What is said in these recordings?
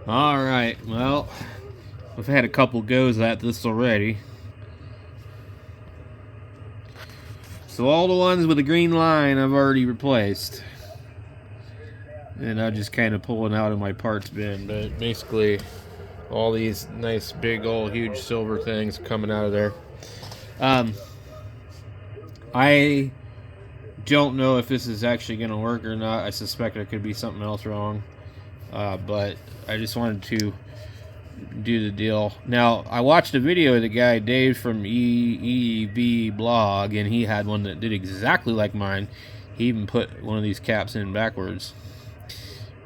Alright, well, I've had a couple goes at this already. So all the ones with a green line I've already replaced. And I'm just kind of pulling out of my parts bin. But basically, all these nice big old huge silver things coming out of there. I don't know if this is actually going to work or not. I suspect there could be something else wrong. But I just wanted to do the deal. Now, I watched a video of the guy Dave from EEB blog, and he had one that did exactly like mine. He even put one of these caps in backwards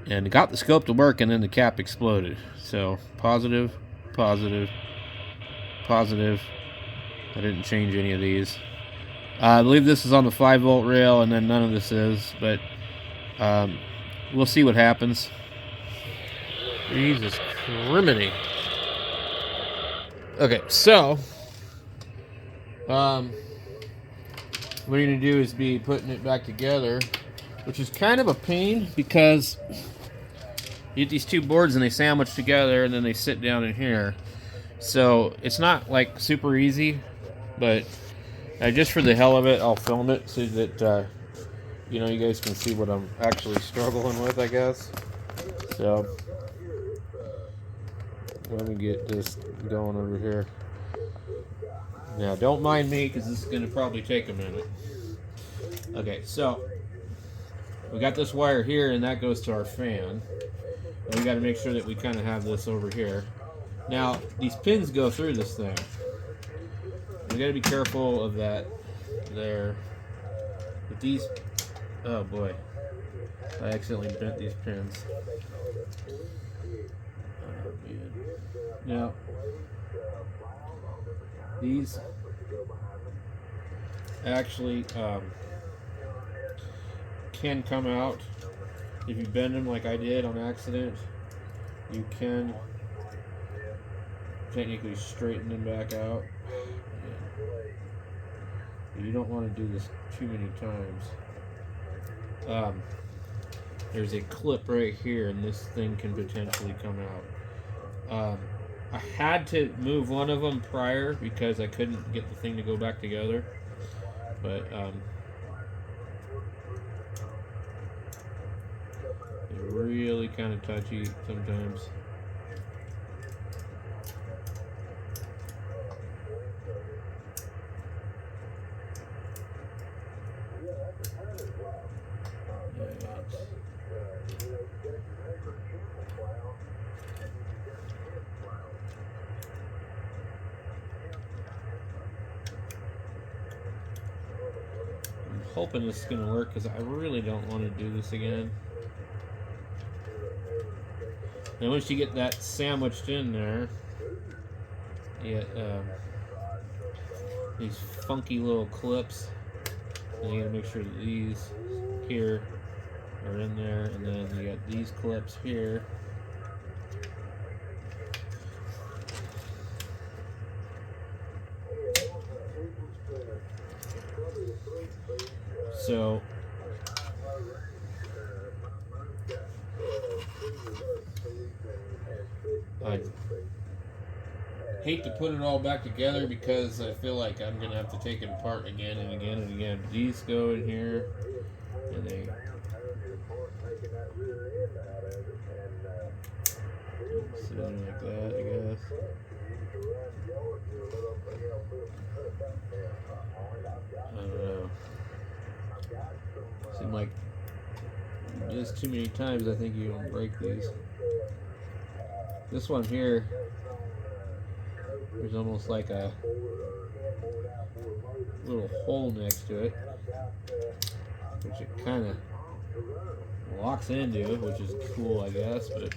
and got the scope to work, and then the cap exploded. So positive, positive, positive. I didn't change any of these. I believe this is on the 5-volt rail, and then none of this is, but we'll see what happens. Jesus criminy. Okay, so what you're going to do is be putting it back together, which is kind of a pain because you get these two boards and they sandwich together and then they sit down in here. So it's not like super easy, but just for the hell of it, I'll film it so that you guys can see what I'm actually struggling with, I guess. So let me get this going over here. Now, don't mind me because this is going to probably take a minute. Okay, so we got this wire here, and that goes to our fan. And we got to make sure that we kind of have this over here. Now, these pins go through this thing. We got to be careful of that there. But these, oh boy, I accidentally bent these pins. Oh man. Now, these actually can come out if you bend them like I did on accident. You can technically straighten them back out. You don't want to do this too many times. There's a clip right here, and this thing can potentially come out. I had to move one of them prior because I couldn't get the thing to go back together. But they're really kind of touchy sometimes. I'm hoping this is going to work because I really don't want to do this again. Now once you get that sandwiched in there, you get these funky little clips. And you gotta make sure that these here are in there, and then you got these clips here. So I hate to put it all back together because I feel like I'm gonna have to take it apart again and again and again. But these go in here, and they sit in like that, I guess. I don't know. Seems like just too many times. I think you can break these. This one here, there's almost like a little hole next to it, which it kind of locks into, which is cool, I guess, but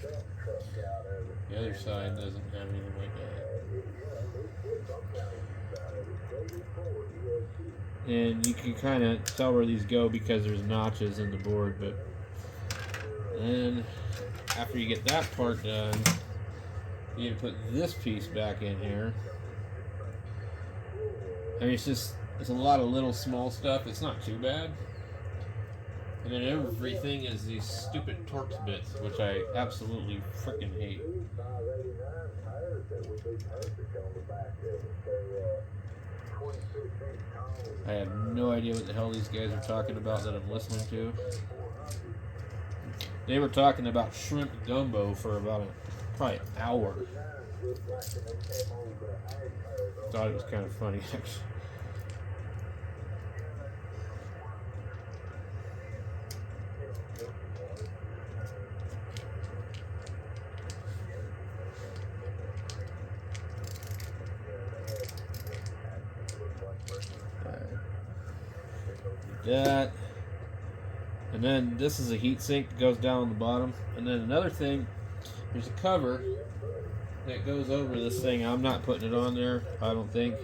the other side doesn't have anything like that. And you can kind of tell where these go because there's notches in the board, but then after you get that part done, you need to put this piece back in here. I mean, it's a lot of little small stuff. It's not too bad. And then everything is these stupid Torx bits, which I absolutely freaking hate. I have no idea what the hell these guys are talking about that I'm listening to. They were talking about shrimp gumbo for about probably an hour. Thought it was kind of funny, actually. That, and then this is a heat sink that goes down on the bottom, and then another thing, there's a cover that goes over this thing. I'm not putting it on there, I don't think.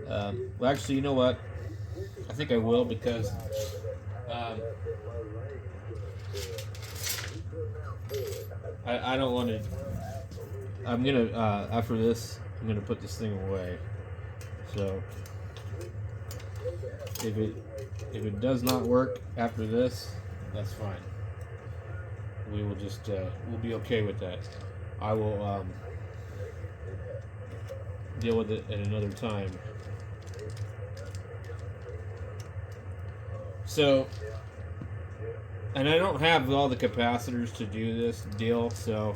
Well, actually, you know what? I think I will, because I don't want to. I'm gonna after this, I'm gonna put this thing away. So if it does not work after this, that's fine. We will just we'll be okay with that. I will deal with it at another time. So, and I don't have all the capacitors to do this deal, so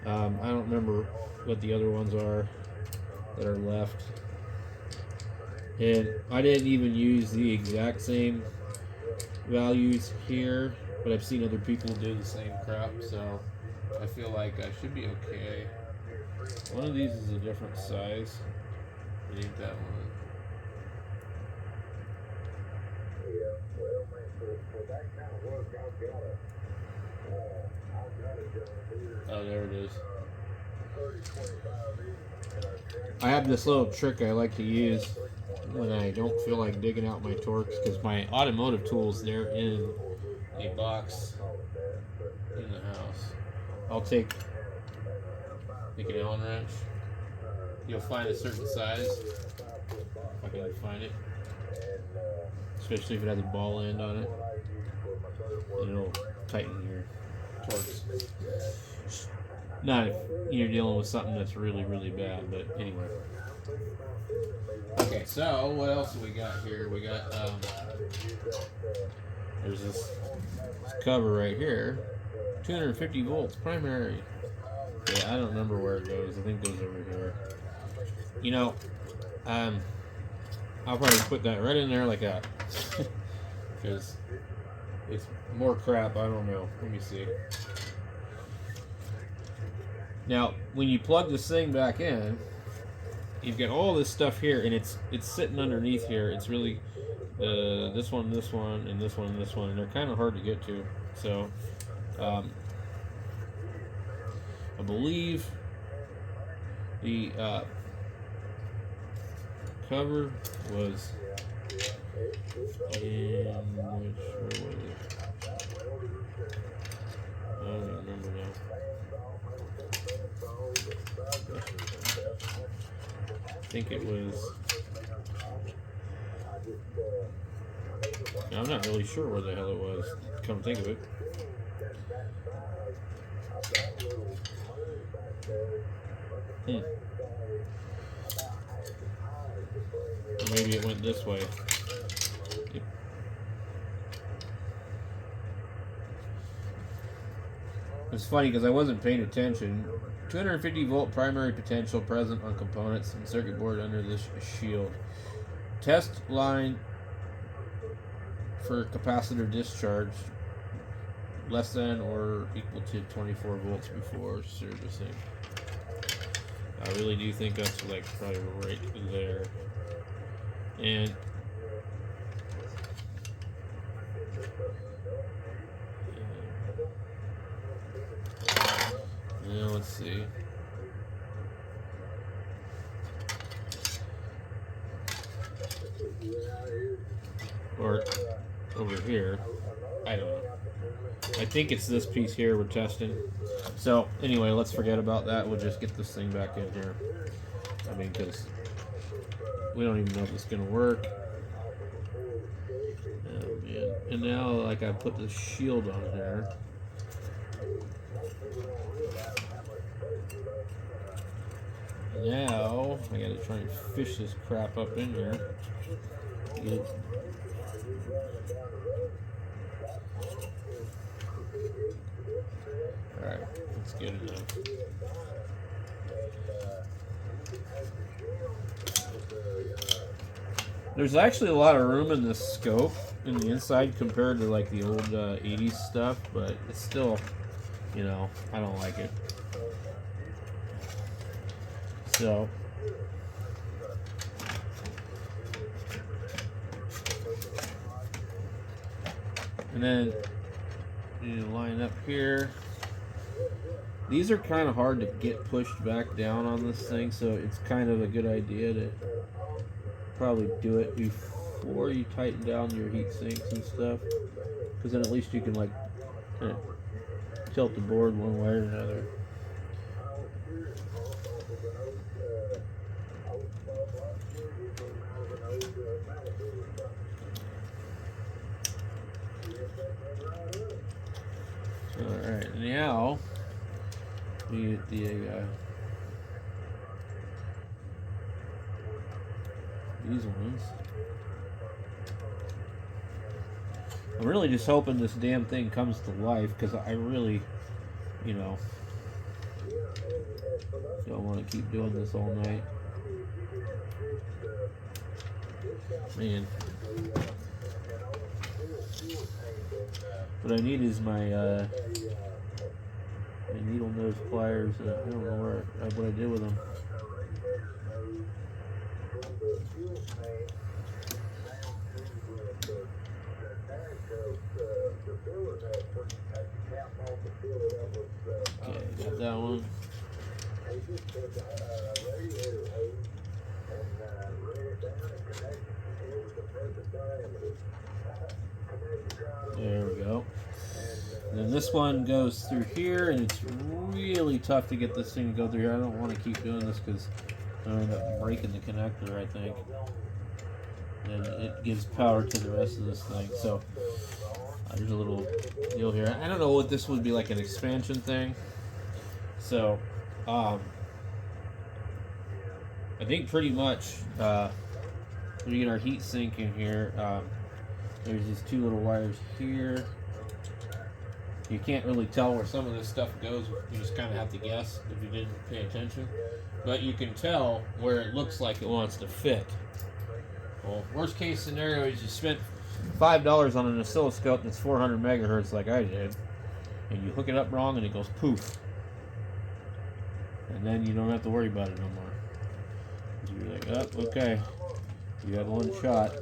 I don't remember what the other ones are that are left. And I didn't even use the exact same values here, but I've seen other people do the same crap, so I feel like I should be okay. One of these is a different size. It ain't that one. Oh, there it is. I have this little trick I like to use when I don't feel like digging out my Torx, because my automotive tools, they're in a box in the house. I'll take an Allen wrench. You'll find a certain size, if I can find it, especially if it has a ball end on it, and it'll tighten your Torx. Not if you're dealing with something that's really, really bad, but anyway. Okay, so what else do we got here? We got there's this cover right here, 250 volts primary. Yeah, I don't remember where it goes. I think it goes over here. You know, I'll probably put that right in there like that, because it's more crap. I don't know. Let me see. Now, when you plug this thing back in, you've got all this stuff here, and it's sitting underneath here. It's really this one, and this one, and this one, and they're kind of hard to get to. So, I believe the cover was in which, where was it? I don't remember now. I think it was. I'm not really sure where the hell it was. Come to think of it. Maybe it went this way. Yep. It's funny because I wasn't paying attention. 250 volt primary potential present on components and circuit board under this shield. Test line for capacitor discharge less than or equal to 24 volts before servicing. I really do think that's like probably right there. And now let's see. Or over here. I don't know. I think it's this piece here we're testing. So anyway, let's forget about that. We'll just get this thing back in here. I mean, because we don't even know if it's going to work. Oh, man. And now, like, I put the shield on there. Now I gotta try and fish this crap up in here. Get it. Alright, that's good enough. There's actually a lot of room in this scope in the inside compared to like the old 80s stuff, but it's still, you know, I don't like it. So and then you line up here. These are kind of hard to get pushed back down on this thing, so it's kind of a good idea to probably do it before you tighten down your heat sinks and stuff, because then at least you can like kind of tilt the board one way or another. Alright, now we get the these ones. I'm really just hoping this damn thing comes to life, because I really, you know, don't want to keep doing this all night. Man. What I need is my needle nose pliers. I don't know what I did with them. Okay, got that one. There we go. And then this one goes through here, and it's really tough to get this thing to go through here. I don't want to keep doing this because I'll end up breaking the connector, I think. And it gives power to the rest of this thing. So there's a little deal here. I don't know what this would be, like an expansion thing. So I think pretty much we get our heat sink in here. There's these two little wires here. You can't really tell where some of this stuff goes. You just kind of have to guess if you didn't pay attention. But you can tell where it looks like it wants to fit. Well, worst case scenario is you spent $5 on an oscilloscope that's 400 megahertz like I did, and you hook it up wrong and it goes poof. And then you don't have to worry about it no more. You're like, oh, okay, you had one shot.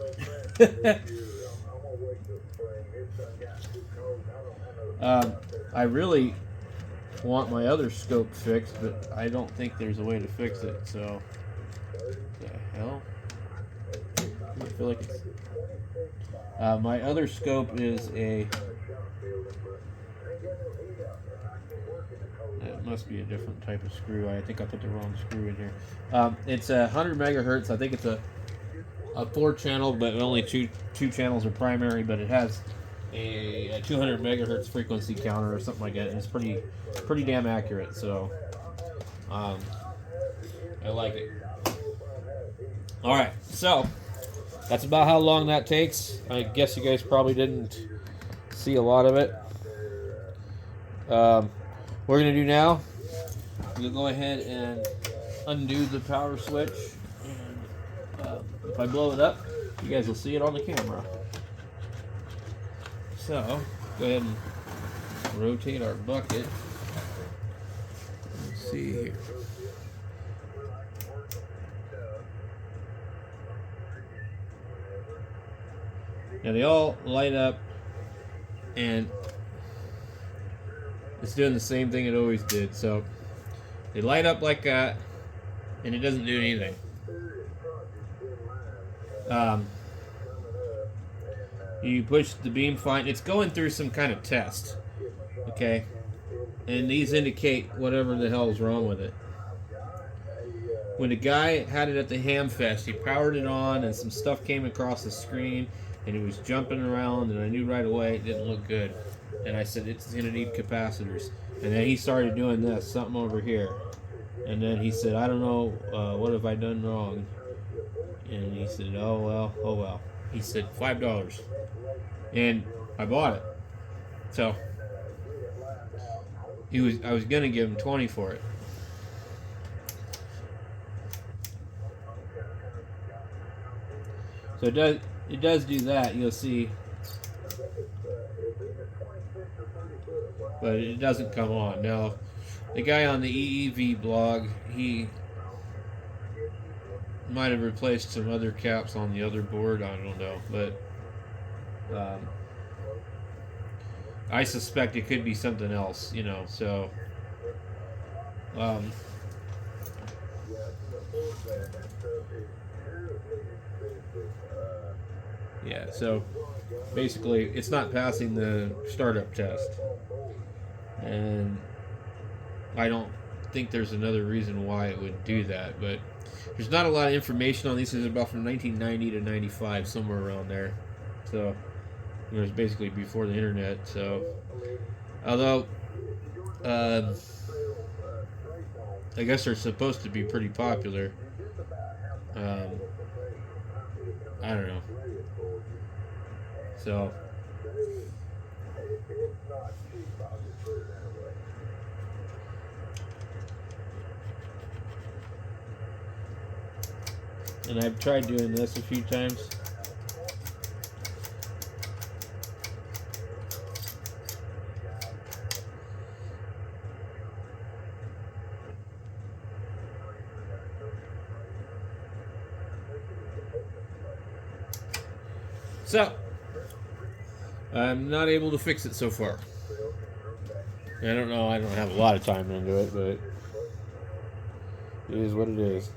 I really want my other scope fixed, but I don't think there's a way to fix it, so the hell? I feel like it's my other scope is a it must be a different type of screw. I think I put the wrong screw in here. It's 100 megahertz. I think it's a 4-channel, but only two channels are primary, but it has a 200 megahertz frequency counter or something like that, and it's pretty damn accurate, so I like it. Alright, so that's about how long that takes. I guess you guys probably didn't see a lot of it. What we're going to do now, we'll go ahead and undo the power switch, and if I blow it up, you guys will see it on the camera. So, go ahead and rotate our bucket. Let's see here. Now they all light up, and it's doing the same thing it always did. So they light up like that, and it doesn't do anything. You push the beam fine. It's going through some kind of test, okay? And these indicate whatever the hell is wrong with it. When the guy had it at the Ham Fest, he powered it on, and some stuff came across the screen, and he was jumping around, and I knew right away it didn't look good. And I said, it's going to need capacitors. And then he started doing this, something over here. And then he said, I don't know, what have I done wrong? And he said, oh well. He said, $5. And I bought it. So I was going to give him 20 for it. So it does do that, you'll see. But it doesn't come on. Now, the guy on the EEV blog, he might have replaced some other caps on the other board, I don't know. But I suspect it could be something else, you know, so yeah, so basically it's not passing the startup test, and I don't think there's another reason why it would do that, but there's not a lot of information on these. This is about from 1990 to 95, somewhere around there, so it was basically before the internet. So although I guess they're supposed to be pretty popular, I don't know. So and I've tried doing this a few times. So I'm not able to fix it so far. I don't know, I don't have a lot of time into it, but it is what it is.